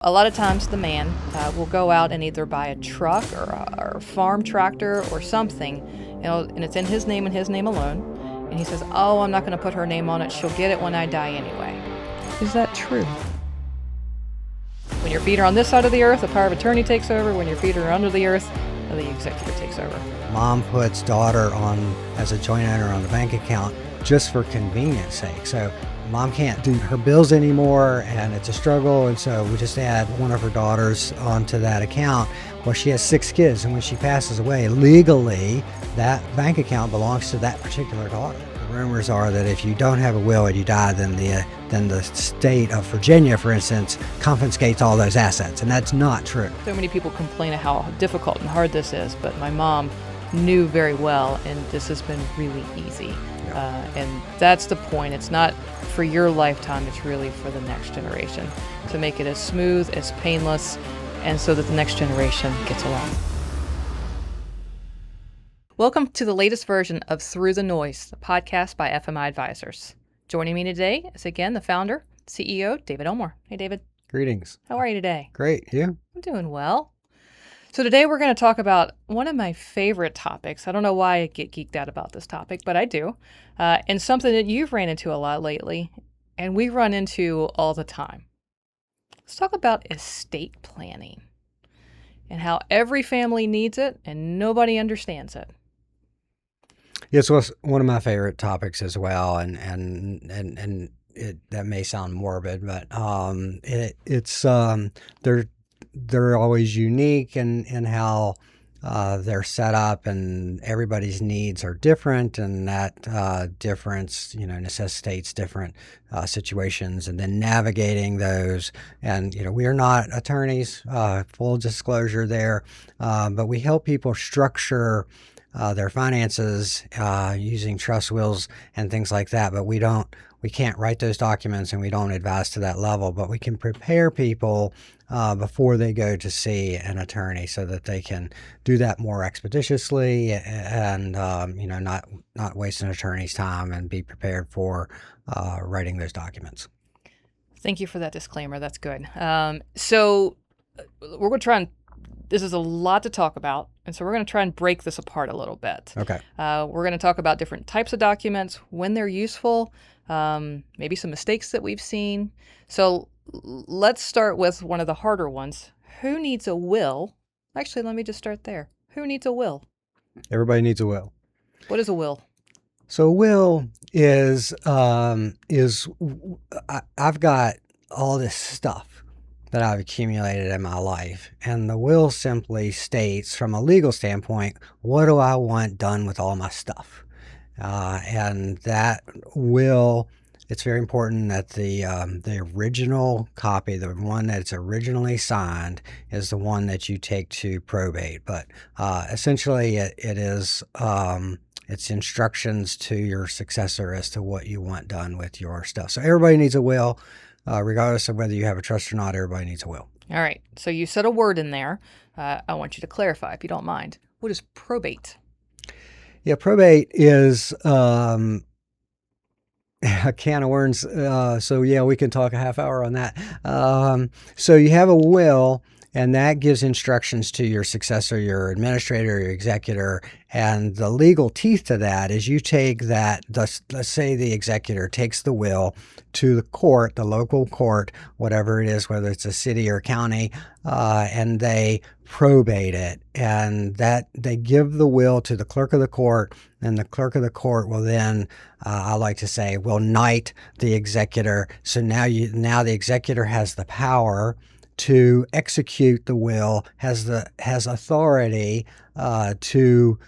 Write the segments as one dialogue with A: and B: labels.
A: A lot of times the man will go out and either buy a truck or a farm tractor or something, and it's in his name and his name alone. And he says, oh, I'm not going to put her name on it. She'll get it when I die anyway. Is that true? When your feet are on this side of the earth, the power of attorney takes over. When your feet are under the earth, the executor takes over.
B: Mom puts daughter on as a joint owner on the bank account just for convenience sake. So mom can't do her bills anymore and it's a struggle, and so we just add one of her daughters onto that account. Well, she has 6 kids, and when she passes away, legally that bank account belongs to that particular daughter. The rumors are that if you don't have a will and you die, then the state of Virginia, for instance, confiscates all those assets, and that's not true.
A: So many people complain of how difficult and hard this is, but my mom knew very well, and this has been really easy. And that's the point. It's not for your lifetime, it's really for the next generation, to make it as smooth, as painless, and so that the next generation gets along. Welcome to the latest version of Through the Noise, the podcast by FMI Advisors. Joining me today is again the founder, CEO, David Elmore. Hey, David.
B: Greetings.
A: How are you today?
B: Great. You?
A: I'm doing well. So today we're going to talk about one of my favorite topics. I don't know why I get geeked out about this topic, but I do. And something that you've ran into a lot lately, and we run into all the time. Let's talk about estate planning and how every family needs it and nobody understands it.
B: It's one of my favorite topics as well, and that may sound morbid, but they're always unique in how they're set up, and everybody's needs are different, and that difference, necessitates different situations, and then navigating those. And we are not attorneys, full disclosure there, but we help people structure their finances using trust wills and things like that. But we can't write those documents, and we don't advise to that level, but we can prepare people before they go to see an attorney so that they can do that more expeditiously and not waste an attorney's time and be prepared for writing those documents.
A: Thank you for that disclaimer. That's good. So we're going to try and, this is a lot to talk about, and so we're going to try and break this apart a little bit.
B: Okay.
A: We're going to talk about different types of documents, when they're useful, maybe some mistakes that we've seen. So let's start with one of the harder ones. Who needs a will? Actually, let me just start there. Who needs a will?
B: Everybody needs a will.
A: What is a will?
B: So a will is I've got all this stuff that I've accumulated in my life, and the will simply states, from a legal standpoint, what do I want done with all my stuff? And that will, it's very important that the original copy, the one that's originally signed, is the one that you take to probate. But essentially, it is it's instructions to your successor as to what you want done with your stuff. So everybody needs a will, regardless of whether you have a trust or not. Everybody needs a will.
A: All right. So you said a word in there. I want you to clarify, if you don't mind. What is probate?
B: Yeah, probate is a can of worms. So yeah, we can talk a half hour on that. So you have a will, and that gives instructions to your successor, your administrator, your executor. And the legal teeth to that is you take that, let's say the executor takes the will to the court, the local court, whatever it is, whether it's a city or county, and they probate it. And that they give the will to the clerk of the court, and the clerk of the court will then, I like to say, will knight the executor. So now the executor has the power to execute the will, has authority to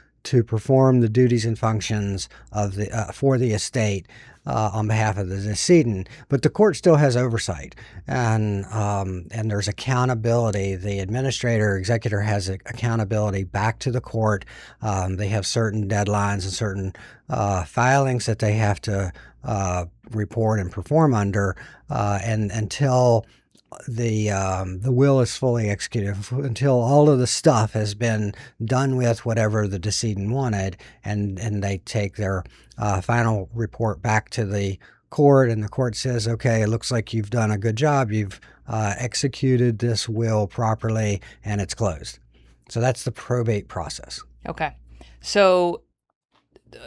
B: perform the duties and functions of for the estate on behalf of the decedent. But the court still has oversight, and there's accountability. The administrator, executor has accountability back to the court. They have certain deadlines and certain filings that they have to report and perform under, and until the will is fully executed, until all of the stuff has been done with whatever the decedent wanted, and they take their final report back to the court, and the court says, okay, it looks like you've done a good job. You've executed this will properly, and it's closed. So that's the probate process.
A: Okay. So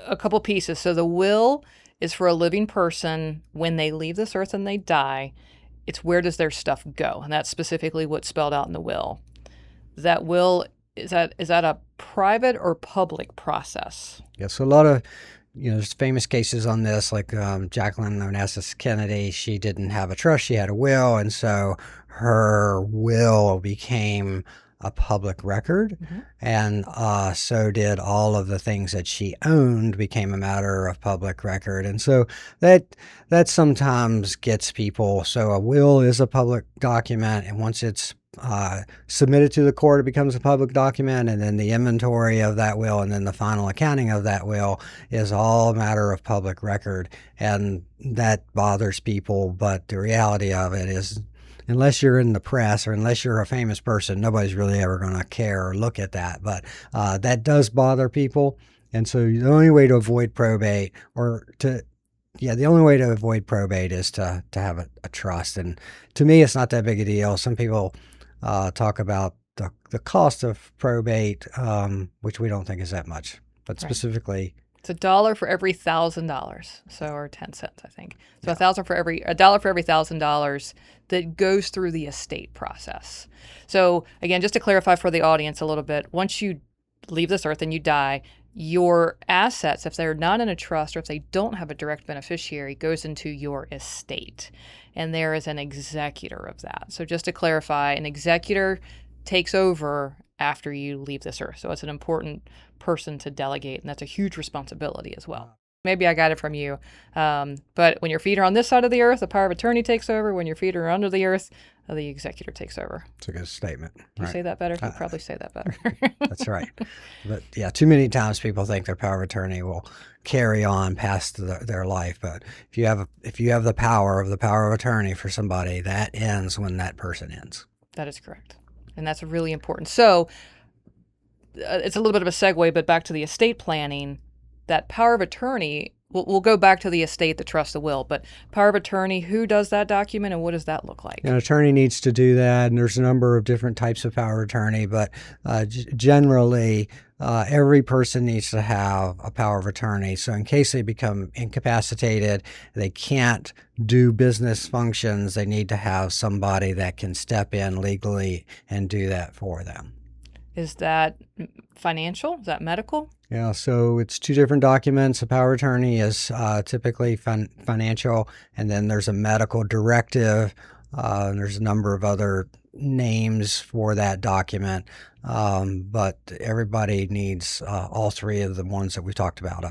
A: a couple pieces. So the will is for a living person when they leave this earth and they die. It's where does their stuff go? And that's specifically what's spelled out in the will. That will, is that a private or public process?
B: Yeah, so a lot of, there's famous cases on this, like Jacqueline Onassis Kennedy. She didn't have a trust, she had a will, and so her will became a public record, and so did all of the things that she owned became a matter of public record. And so that sometimes gets people. So a will is a public document, and once it's submitted to the court, it becomes a public document, and then the inventory of that will and then the final accounting of that will is all a matter of public record. And that bothers people, but the reality of it is, unless you're in the press or unless you're a famous person, nobody's really ever going to care or look at that. But that does bother people. And so the only way to avoid probate the only way to avoid probate is to have a trust. And to me, it's not that big a deal. Some people talk about the cost of probate, which we don't think is that much, but specifically,
A: it's $1 for every $1,000, so, or 10 cents, I think. So $1 for every $1,000 that goes through the estate process. So again, just to clarify for the audience a little bit, once you leave this earth and you die, your assets, if they're not in a trust or if they don't have a direct beneficiary, goes into your estate, and there is an executor of that. So just to clarify, an executor takes over after you leave this earth. So it's an important person to delegate, and that's a huge responsibility as well. Maybe I got it from you. But when your feet are on this side of the earth, the power of attorney takes over. When your feet are under the earth, the executor takes over.
B: It's a good statement.
A: You say that better? You probably say that better.
B: That's right. But yeah, too many times people think their power of attorney will carry on past their life. But if you have the power of attorney for somebody, that ends when that person ends.
A: That is correct. And that's really important. So it's a little bit of a segue, but back to the estate planning, that power of attorney, we'll go back to the estate, the trust, the will, but power of attorney, who does that document and what does that look like?
B: An attorney needs to do that, and there's a number of different types of power of attorney, but generally every person needs to have a power of attorney. So in case they become incapacitated, they can't do business functions, they need to have somebody that can step in legally and do that for them.
A: Is that financial? Is that medical?
B: Yeah, so it's two different documents. A power of attorney is typically financial, and then there's a medical directive. There's a number of other names for that document, but everybody needs all three of the ones that we talked about,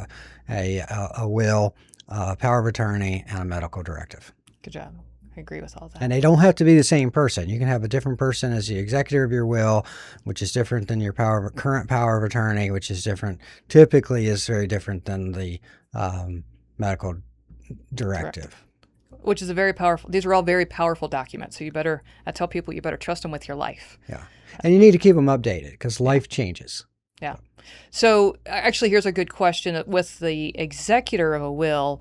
B: a will, power of attorney, and a medical directive.
A: Good job. I agree with all that.
B: And they don't have to be the same person. You can have a different person as the executor of your will, which is different than your current power of attorney, which is different, typically is very different than the medical directive.
A: Which is a very powerful, these are all very powerful documents. So I tell people you better trust them with your life.
B: Yeah. And you need to keep them updated because life changes.
A: Yeah. So actually, here's a good question. With the executor of a will,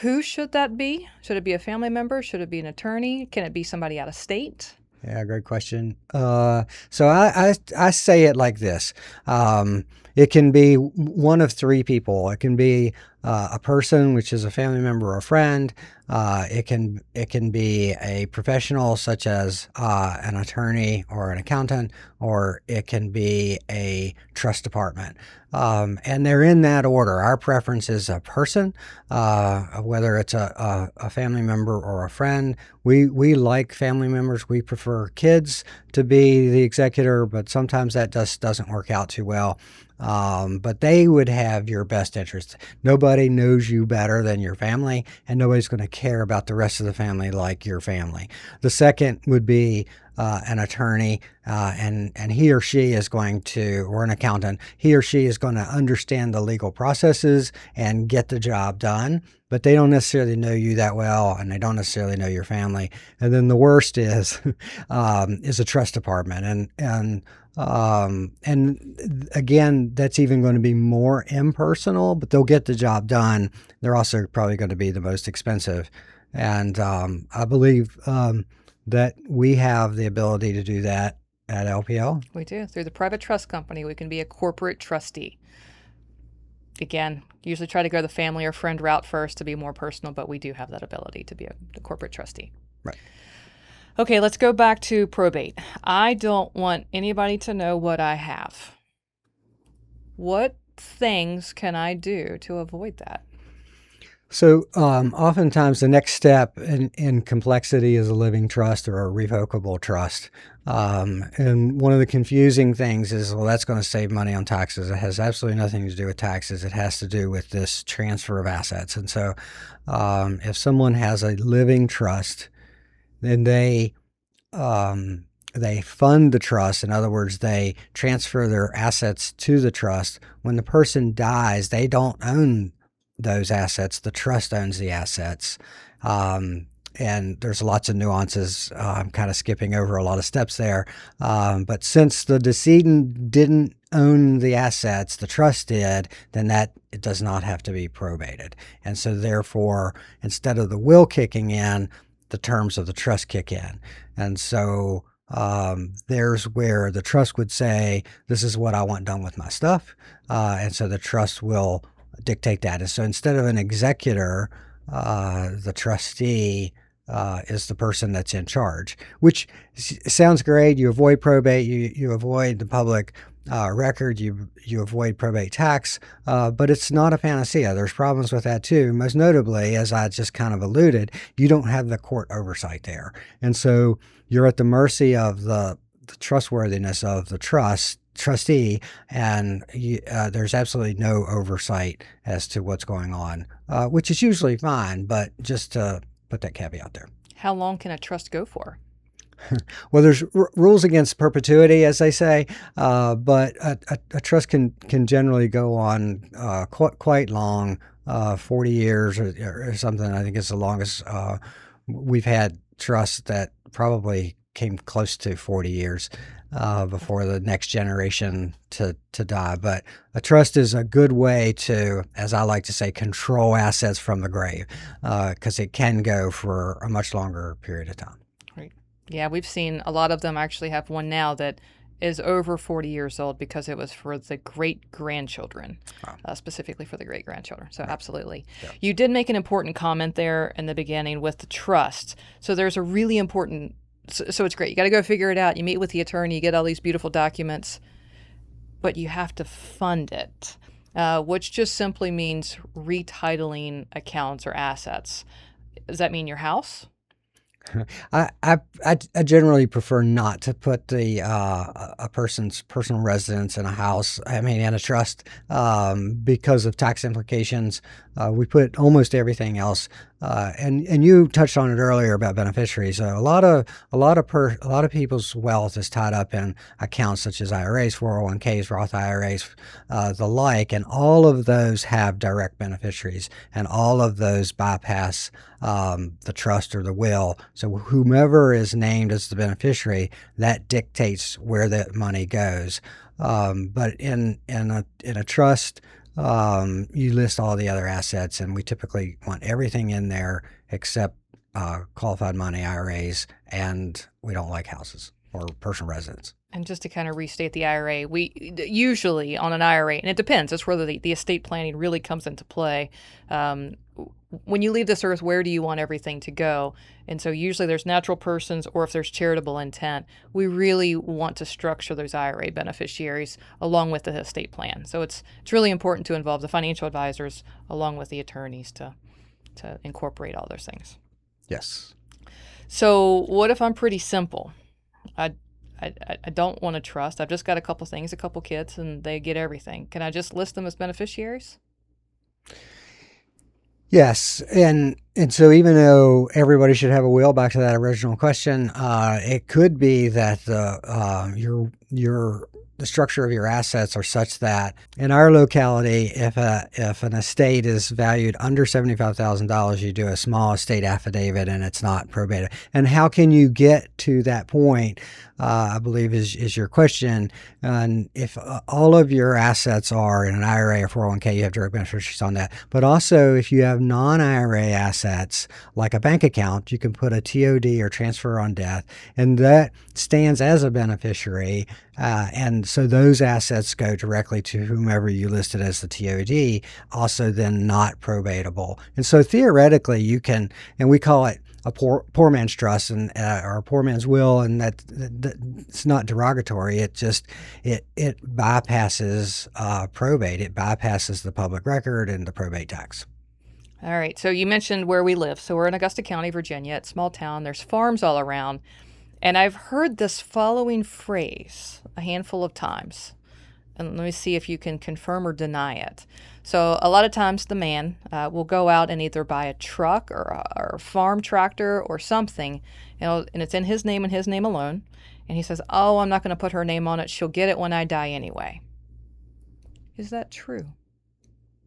A: who should that be? Should it be a family member? Should it be an attorney? Can it be somebody out of state?
B: Yeah, great question. So I say it like this. It can be one of three people. It can be a person, which is a family member or a friend. It can be a professional, such as an attorney or an accountant, or it can be a trust department. And they're in that order. Our preference is a person, whether it's a family member or a friend. We like family members. We prefer kids to be the executor, but sometimes that just doesn't work out too well. But they would have your best interest. Nobody knows you better than your family, and nobody's going to care about the rest of the family like your family. The second would be an attorney, and he or she is going to, or an accountant, he or she is going to understand the legal processes and get the job done, but they don't necessarily know you that well, and they don't necessarily know your family. And then the worst is a trust department, and again, that's even going to be more impersonal, but they'll get the job done. They're also probably going to be the most expensive. And I believe that we have the ability to do that at LPL.
A: We do. Through the private trust company, we can be a corporate trustee. Again, usually try to go the family or friend route first to be more personal, but we do have that ability to be a corporate trustee.
B: Right.
A: Okay, let's go back to probate. I don't want anybody to know what I have. What things can I do to avoid that?
B: So oftentimes the next step in complexity is a living trust or a revocable trust. And one of the confusing things is, well, that's going to save money on taxes. It has absolutely nothing to do with taxes. It has to do with this transfer of assets. And so if someone has a living trust, then they fund the trust. In other words, they transfer their assets to the trust. When the person dies, they don't own those assets. The trust owns the assets. And there's lots of nuances. I'm kind of skipping over a lot of steps there. But since the decedent didn't own the assets, the trust did, then it does not have to be probated. And so therefore, instead of the will kicking in, the terms of the trust kick in. And so there's where the trust would say, this is what I want done with my stuff. And so the trust will dictate that. And so instead of an executor, the trustee is the person that's in charge, which sounds great. You avoid probate, you avoid the public record, you avoid probate tax, but it's not a panacea. There's problems with that too. Most notably, as I just kind of alluded, you don't have the court oversight there. And so you're at the mercy of the trustworthiness of the trustee, and there's absolutely no oversight as to what's going on, which is usually fine, but just to put that caveat there.
A: How long can a trust go for?
B: Well, there's rules against perpetuity, as they say, but a trust can generally go on quite long, 40 years or something. I think it's the longest. We've had trusts that probably came close to 40 years before the next generation to die. But a trust is a good way to, as I like to say, control assets from the grave, because it can go for a much longer period of time.
A: Right. Yeah, we've seen a lot of them. Actually have one now that is over 40 years old because it was for the great-grandchildren, specifically for the great-grandchildren. So absolutely. Yeah. You did make an important comment there in the beginning with the trust. So there's a really important, so it's great. You got to go figure it out. You meet with the attorney, you get all these beautiful documents, but you have to fund it, which just simply means retitling accounts or assets. Does that mean your house?
B: I generally prefer not to put the a person's personal residence in a house. I mean, in a trust, because of tax implications. We put almost everything else, and you touched on it earlier about beneficiaries. A lot of people's wealth is tied up in accounts such as IRAs, 401ks, Roth IRAs, the like, and all of those have direct beneficiaries, and all of those bypass the trust or the will. So whomever is named as the beneficiary, that dictates where the money goes. But in a trust, you list all the other assets, and we typically want everything in there except qualified money, IRAs, and we don't like houses or personal residence.
A: And just to kind of restate the IRA, we usually on an IRA, and it depends, that's where the estate planning really comes into play. When you leave this earth, where do you want everything to go? And so usually there's natural persons, or if there's charitable intent, we really want to structure those IRA beneficiaries along with the estate plan. So it's really important to involve the financial advisors along with the attorneys to incorporate all those things.
B: Yes.
A: So what if I'm pretty simple? I don't want to trust. I've just got a couple things, a couple kids, and they get everything. Can I just list them as beneficiaries?
B: Yes, and so even though everybody should have a will, back to that original question, it could be that your the structure of your assets are such that in our locality, if an estate is valued under $75,000, you do a small estate affidavit and it's not probated. And how can you get to that point? I believe is your question. And if all of your assets are in an IRA or 401k, you have direct beneficiaries on that. But also, if you have non-IRA assets like a bank account, you can put a TOD or transfer on death, and that stands as a beneficiary. And so those assets go directly to whomever you listed as the TOD, also then not probatable. And so theoretically, you can, and we call it a poor man's trust and or a poor man's will, and that it's not derogatory. It just it bypasses probate. It bypasses the public record and the probate tax.
A: All right. So you mentioned where we live. So we're in Augusta County, Virginia. It's a small town. There's farms all around. And I've heard this following phrase a handful of times. And let me see if you can confirm or deny it. So a lot of times the man will go out and either buy a truck or a farm tractor or something, and it's in his name and his name alone. And he says, oh, I'm not going to put her name on it. She'll get it when I die anyway. Is that true?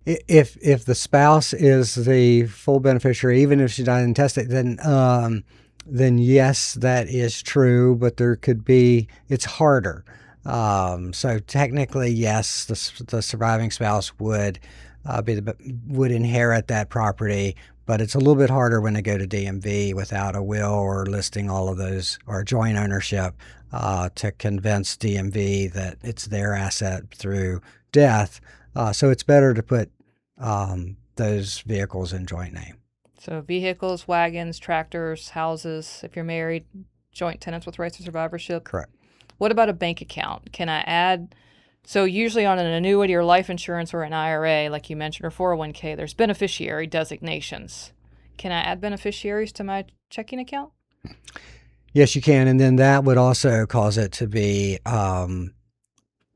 B: If the spouse is the full beneficiary, even if she died intestate, then yes, that is true. But there could be, it's harder. So technically, yes, the surviving spouse would would inherit that property, but it's a little bit harder when they go to DMV without a will or listing all of those or joint ownership to convince DMV that it's their asset through death. So it's better to put those vehicles in joint name.
A: So vehicles, wagons, tractors, houses, if you're married, joint tenants with rights to survivorship.
B: Correct.
A: What about a bank account? Can I add? So usually on an annuity or life insurance or an IRA, like you mentioned, or 401k, there's beneficiary designations. Can I add beneficiaries to my checking account?
B: Yes, you can. And then that would also cause it to be not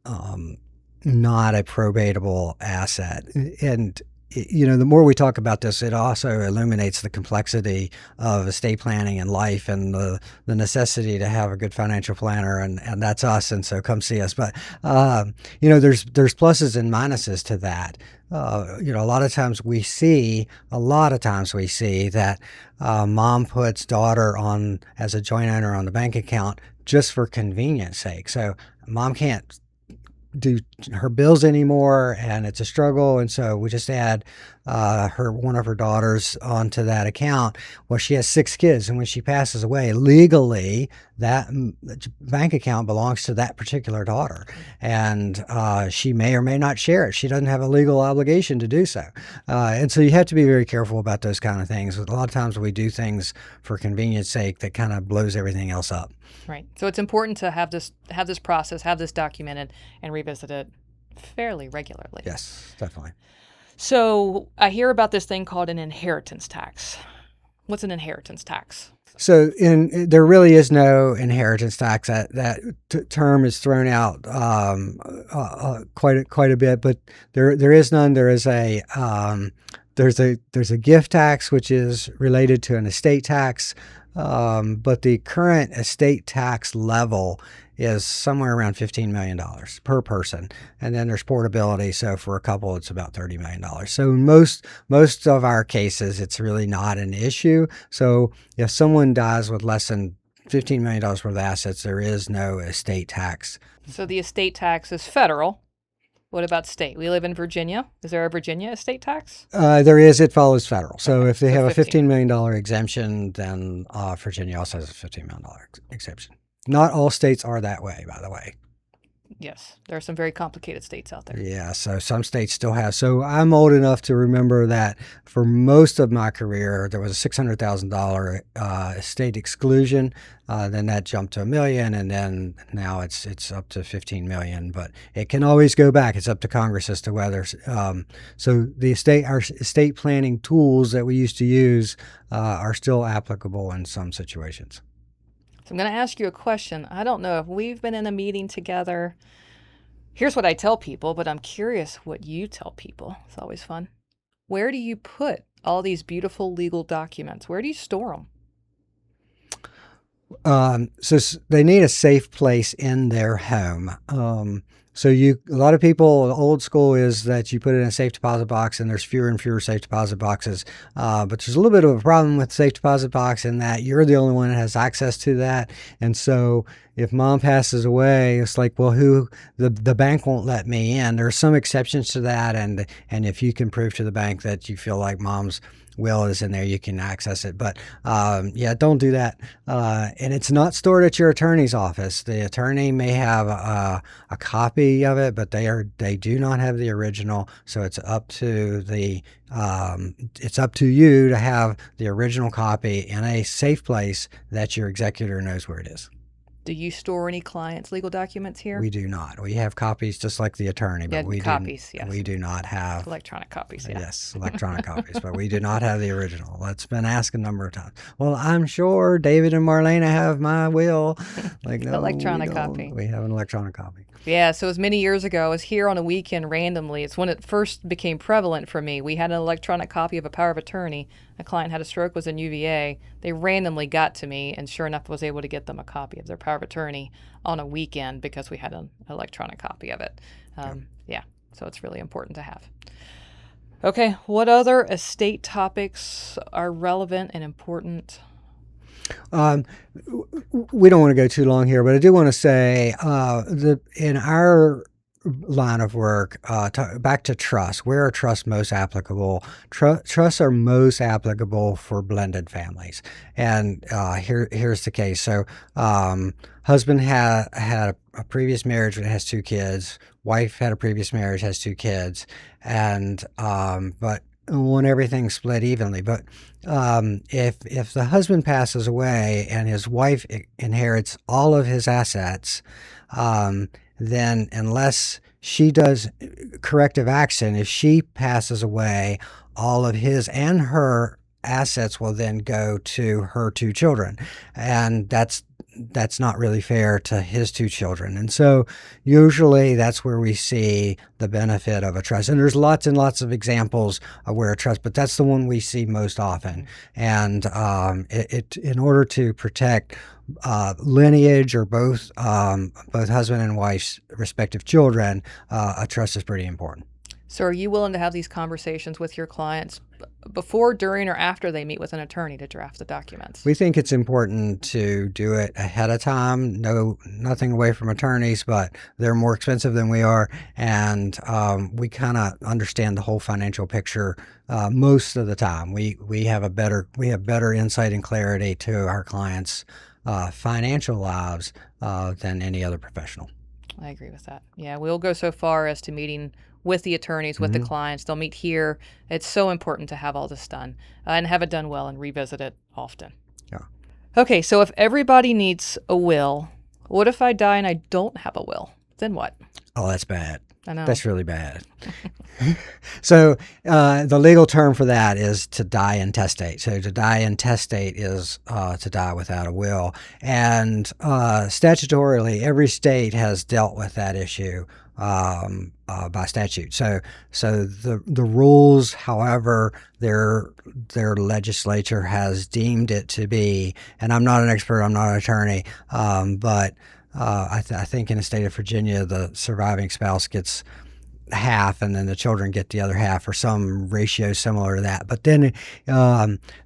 B: a probatable asset. And the more we talk about this, it also illuminates the complexity of estate planning and life and the necessity to have a good financial planner, and that's us. And so come see us. But, there's pluses and minuses to that. A lot of times we see that mom puts daughter on as a joint owner on the bank account just for convenience sake. So mom can't do her bills anymore, and it's a struggle, and so we just add one of her daughters onto that account. Well, she has 6 kids, and when she passes away, legally that bank account belongs to that particular daughter, and she may or may not share it. She doesn't have a legal obligation to do so, and so you have to be very careful about those kind of things. A lot of times we do things for convenience sake that kind of blows everything else up.
A: Right. So it's important to have this process, have this documented, and revisit it fairly regularly.
B: Yes, definitely.
A: So I hear about this thing called an inheritance tax. What's an inheritance tax?
B: So there really is no inheritance tax. That term is thrown out quite a bit, but there is none. There's a gift tax, which is related to an estate tax. But the current estate tax level is somewhere around $15 million per person. And then there's portability. So for a couple, it's about $30 million. So most of our cases, it's really not an issue. So if someone dies with less than $15 million worth of assets, there is no estate tax.
A: So the estate tax is federal. What about state? We live in Virginia. Is there a Virginia estate tax?
B: There is. It follows federal. So
A: Okay,
B: if they
A: so
B: have a
A: 15.
B: $15 million exemption, then Virginia also has a $15 million exemption. Not all states are that way, by the way.
A: Yes, there are some very complicated states out there.
B: Yeah, so some states still have. So I'm old enough to remember that for most of my career, there was a $600,000 estate exclusion. Then that jumped to $1 million, and then now it's up to $15 million. But it can always go back. It's up to Congress as to whether. So our estate planning tools that we used to use are still applicable in some situations.
A: So I'm going to ask you a question. I don't know if we've been in a meeting together. Here's what I tell people, but I'm curious what you tell people. It's always fun. Where do you put all these beautiful legal documents? Where do you store them?
B: They need a safe place in their home. A lot of people, old school is that you put it in a safe deposit box, and there's fewer and fewer safe deposit boxes. But there's a little bit of a problem with the safe deposit box in that you're the only one that has access to that. And so if mom passes away, it's like, well, the bank won't let me in. There are some exceptions to that. And if you can prove to the bank that you feel like mom's will is in there, you can access it. But don't do that. And it's not stored at your attorney's office. The attorney may have a copy of it, but they do not have the original. So it's up to you to have the original copy in a safe place that your executor knows where it is.
A: Do you store any clients' legal documents here?
B: We do not. We have copies just like the attorney, but
A: copies, yes.
B: We do not have
A: electronic copies. Yeah.
B: Yes, electronic copies, but we do not have the original. That's been asked a number of times. Well, I'm sure David and Marlana have my will. Like, no,
A: electronic copy.
B: We have an electronic copy.
A: Yeah, so as many years ago, I was here on a weekend randomly. It's when it first became prevalent for me. We had an electronic copy of a power of attorney. A client had a stroke, was in UVA. They randomly got to me, and sure enough, I was able to get them a copy of their power of attorney on a weekend because we had an electronic copy of it. So it's really important to have. Okay, what other estate topics are relevant and important?
B: We don't want to go too long here, but I do want to say in our line of work, back to trust. Where are trusts most applicable? Trusts are most applicable for blended families, and here's the case. So, husband had a previous marriage that has 2 kids. Wife had a previous marriage, has 2 kids, and but want everything split evenly. But if the husband passes away and his wife inherits all of his assets, then unless she does corrective action, if she passes away, all of his and her assets will then go to her 2 children. And that's not really fair to his 2 children. And so usually that's where we see the benefit of a trust. And there's lots and lots of examples of where a trust, but that's the one we see most often. And in order to protect lineage or both husband and wife's respective children, a trust is pretty important.
A: So are you willing to have these conversations with your clients before, during, or after they meet with an attorney to draft the documents?
B: We think it's important to do it ahead of time. Nothing away from attorneys, but they're more expensive than we are, and we kind of understand the whole financial picture most of the time. We have better insight and clarity to our clients' financial lives than any other professional.
A: I agree with that. Yeah, we'll go so far as to meeting with the attorneys, with the clients. They'll meet here. It's so important to have all this done and have it done well and revisit it often.
B: Yeah.
A: Okay, so if everybody needs a will, what if I die and I don't have a will? Then what?
B: Oh, that's bad.
A: I know.
B: That's really bad. So the legal term for that is to die intestate. So to die intestate is to die without a will. And statutorily, every state has dealt with that issue by statute. So the rules, however, their legislature has deemed it to be, and I'm not an expert, I'm not an attorney, but I think in the state of Virginia, the surviving spouse gets half and then the children get the other half, or some ratio similar to that. But then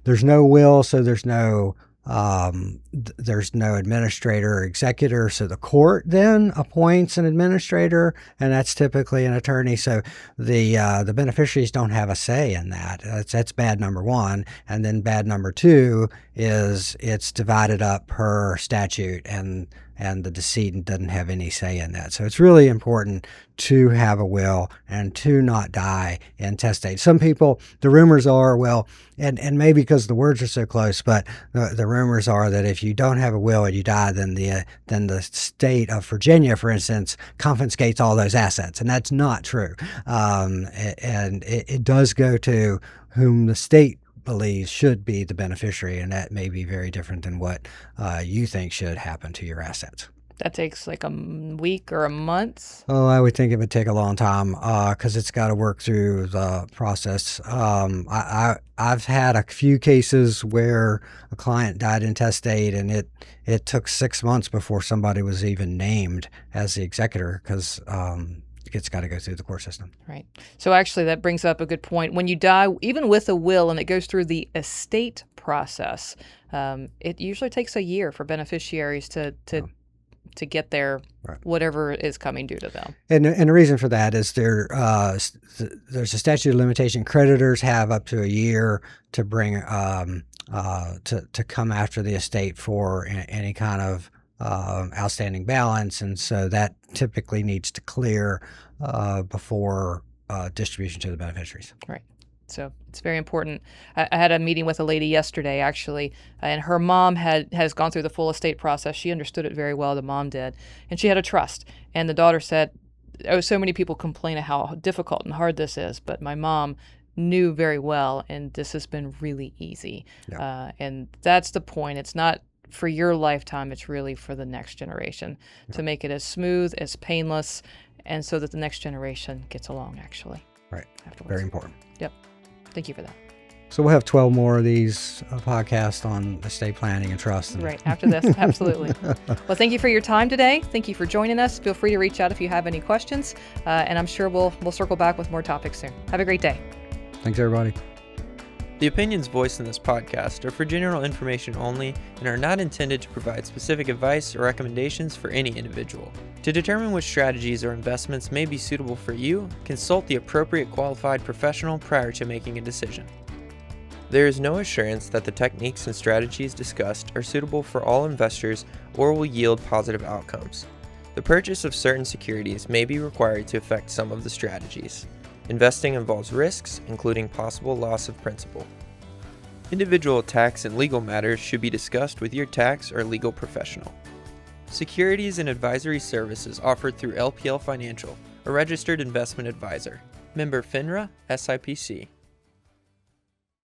B: there's no will, so there's no administrator or executor. So the court then appoints an administrator, and that's typically an attorney. So the beneficiaries don't have a say in that. That's bad number 1. And then bad number 2 is it's divided up per statute, and the decedent doesn't have any say in that. So it's really important to have a will and to not die intestate. Some people, the rumors are, well, and maybe because the words are so close, but the rumors are that if you don't have a will and you die, then the state of Virginia, for instance, confiscates all those assets, and that's not true. And it does go to whom the state believes should be the beneficiary, and that may be very different than what you think should happen to your assets.
A: That takes like a week or a month.
B: Oh, I would think it would take a long time because it's got to work through the process. I've had a few cases where a client died intestate, and it took 6 months before somebody was even named as the executor because it's got to go through the court system.
A: Right. So actually, that brings up a good point. When you die, even with a will, and it goes through the estate process, it usually takes a year for beneficiaries to get their whatever is coming due to them.
B: And the reason for that is there's a statute of limitation. Creditors have up to a year to bring to come after the estate for any kind of outstanding balance, and so that typically needs to clear before distribution to the beneficiaries.
A: Right. So it's very important. I had a meeting with a lady yesterday, actually, and her mom has gone through the full estate process. She understood it very well, the mom did, and she had a trust. And the daughter said, oh, so many people complain of how difficult and hard this is, but my mom knew very well, and this has been really easy.
B: Yeah.
A: And that's the point. It's not for your lifetime. It's really for the next generation to make it as smooth, as painless, and so that the next generation gets along, actually.
B: Right.
A: Afterwards.
B: Very important.
A: Yep. Thank you for that.
B: So we'll have 12 more of these podcasts on estate planning and trust.
A: Right, after this, absolutely. Well, thank you for your time today. Thank you for joining us. Feel free to reach out if you have any questions, and I'm sure we'll circle back with more topics soon. Have a great day.
B: Thanks, everybody.
C: The opinions voiced in this podcast are for general information only and are not intended to provide specific advice or recommendations for any individual. To determine which strategies or investments may be suitable for you, consult the appropriate qualified professional prior to making a decision. There is no assurance that the techniques and strategies discussed are suitable for all investors or will yield positive outcomes. The purchase of certain securities may be required to affect some of the strategies. Investing involves risks, including possible loss of principal. Individual tax and legal matters should be discussed with your tax or legal professional. Securities and advisory services offered through LPL Financial, a registered investment advisor. Member FINRA, SIPC.